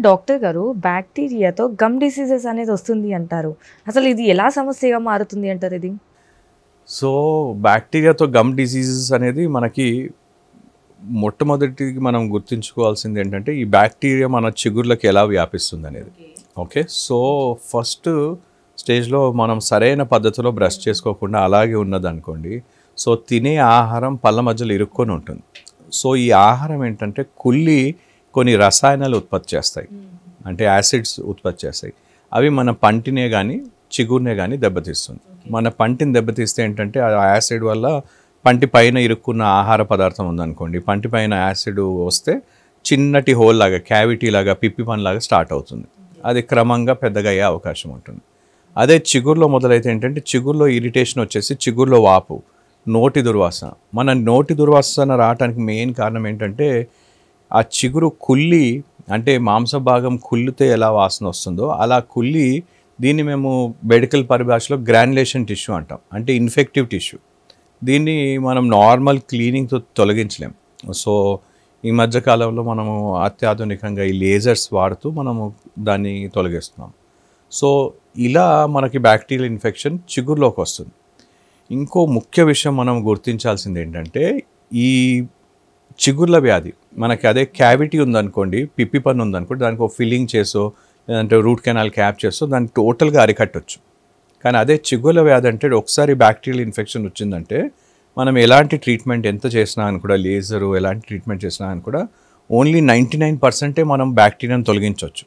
Doctor గారు బ్యాక్టీరియాతో gum diseases అనేది వస్తుంది అంటారు. అసలు ఇది ఎలా సమస్యగా మారుతుంది అంటారు ఇది? సో బ్యాక్టీరియాతో గమ్ డిసీజెస్ అనేది మనకి మొట్టమొదటికి మనం గుర్తుంచుకోవాల్సింది ఏంటంటే ఈ బ్యాక్టీరియా మన చిగుర్లకు ఎలా వ్యాపిస్తుంది అనేది. ఓకే, సో ఫస్ట్ స్టేజ్లో మనం సరైన పద్ధతిలో బ్రష్ చేసుకోకుండా అలాగే ఉన్నదనుకోండి, సో తినే ఆహారం పళ్ళ మధ్యలో ఇరుక్కొని ఉంటుంది. సో ఈ ఆహారం ఏంటంటే కుళ్ళి కొన్ని రసాయనాలు ఉత్పత్తి చేస్తాయి, అంటే యాసిడ్స్ ఉత్పత్తి చేస్తాయి. అవి మన పంటినే కానీ చిగురునే కానీ దెబ్బతీస్తుంది. మన పంటిని దెబ్బతీస్తే ఏంటంటే ఆ యాసిడ్ వల్ల పంటి పైన ఇరుక్కున్న ఆహార పదార్థం ఉందనుకోండి, పంటి పైన యాసిడ్ వస్తే చిన్నటి హోల్ లాగా, క్యావిటీ లాగా, పిప్పి పని లాగా స్టార్ట్ అవుతుంది. అది క్రమంగా పెద్దగా అయ్యే అవకాశం ఉంటుంది. అదే చిగురులో మొదలైతే ఏంటంటే చిగురులో ఇరిటేషన్ వచ్చేసి చిగురులో వాపు, నోటి దుర్వాసన. మన నోటి దుర్వాసన రావడానికి మెయిన్ కారణం ఏంటంటే ఆ చిగురు కుళ్ళి, అంటే మాంస భాగం కుళ్ళితే ఎలా వాసన వస్తుందో అలా కుళ్ళి, దీన్ని మేము మెడికల్ పరిభాషలో గ్రాన్యులేషన్ టిష్యూ అంటాం, అంటే ఇన్ఫెక్టివ్ టిష్యూ. దీన్ని మనం నార్మల్ క్లీనింగ్తో తొలగించలేం. సో ఈ మధ్యకాలంలో మనము అత్యాధునికంగా ఈ లేజర్స్ వాడుతూ మనము దాన్ని తొలగిస్తున్నాం. సో ఇలా మనకి బ్యాక్టీరియల్ ఇన్ఫెక్షన్ చిగురులోకి వస్తుంది. ఇంకో ముఖ్య విషయం మనం గుర్తించాల్సింది ఏంటంటే ఈ చిగుర్ల వ్యాధి, మనకి అదే క్యావిటీ ఉందనుకోండి, పిప్పి పన్ను ఉందనుకోండి, దానికి ఒక ఫిల్లింగ్ చేసో లేదంటే రూట్ కెనాల్ క్యాప్ చేసో దాన్ని టోటల్గా అరికట్టవచ్చు. కానీ అదే చిగుర్ల వ్యాధి అంటే ఒకసారి బ్యాక్టీరియల్ ఇన్ఫెక్షన్ వచ్చిందంటే మనం ఎలాంటి ట్రీట్మెంట్ ఎంత చేసినా అని కూడా, లేజరు ఎలాంటి ట్రీట్మెంట్ చేసినా అని కూడా ఓన్లీ 99% మనం బ్యాక్టీరియాను తొలగించవచ్చు.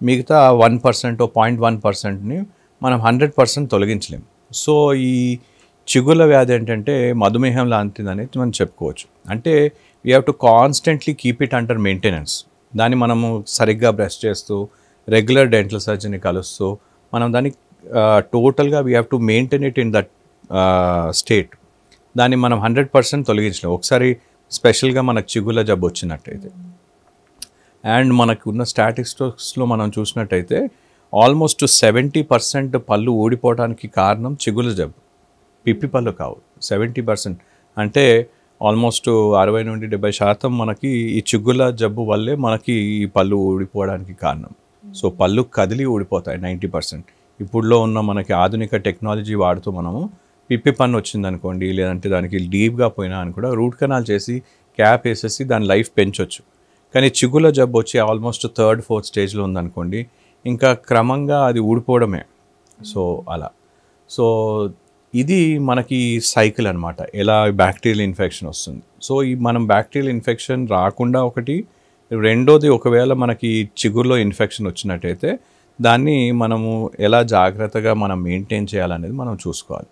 మిగతా 1% 0.1%ని మనం 100% తొలగించలేం. సో ఈ చిగుర్ల వ్యాధి ఏంటంటే మధుమేహం లాంటిది అనేది మనం చెప్పుకోవచ్చు. అంటే we have to constantly keep it under maintenance. దాన్ని మనము సరిగ్గా బ్రష్ చేస్తూ, రెగ్యులర్ డెంటల్ సర్జన్ని కలుస్తూ మనం దాన్ని టోటల్గా we have to maintain it in that state. దాన్ని మనం 100% తొలగించలేం ఒకసారి స్పెషల్గా మనకు చిగుర్ల జబ్బు వచ్చినట్టయితే. అండ్ మనకు ఉన్న స్టాటిస్టిక్స్లో మనం చూసినట్టయితే ఆల్మోస్ట్ 70% పళ్ళు ఊడిపోవడానికి కారణం చిగుర్ల జబ్బు, పిప్పి పళ్ళు కావు. 70% అంటే ఆల్మోస్ట్ 60 నుండి 70% మనకి ఈ చిగుర్ల జబ్బు వల్లే మనకి ఈ పళ్ళు ఊడిపోవడానికి కారణం. సో పళ్ళు కదిలి ఊడిపోతాయి 90%. ఇప్పుడులో ఉన్న మనకి ఆధునిక టెక్నాలజీ వాడుతూ మనము పిప్పి పన్ను వచ్చిందనుకోండి, లేదంటే దానికి డీప్గా పోయినా అని కూడా రూట్ కెనాల్ చేసి క్యాప్ వేసేసి దాని లైఫ్ పెంచవచ్చు. కానీ చిగుర్ల జబ్బు వచ్చి ఆల్మోస్ట్ 3rd 4th స్టేజ్లో ఉందనుకోండి, ఇంకా క్రమంగా అది ఊడిపోవడమే. సో అలా, సో ఇది మనకి సైకిల్ అనమాట, ఎలా బ్యాక్టీరియల్ ఇన్ఫెక్షన్ వస్తుంది. సో ఈ మనం బ్యాక్టీరియల్ ఇన్ఫెక్షన్ రాకుండా ఒకటి, రెండోది ఒకవేళ మనకి చిగురులో ఇన్ఫెక్షన్ వచ్చినట్టయితే దాన్ని మనము ఎలా జాగ్రత్తగా మనం మెయింటైన్ చేయాలనేది మనం చూసుకోవాలి.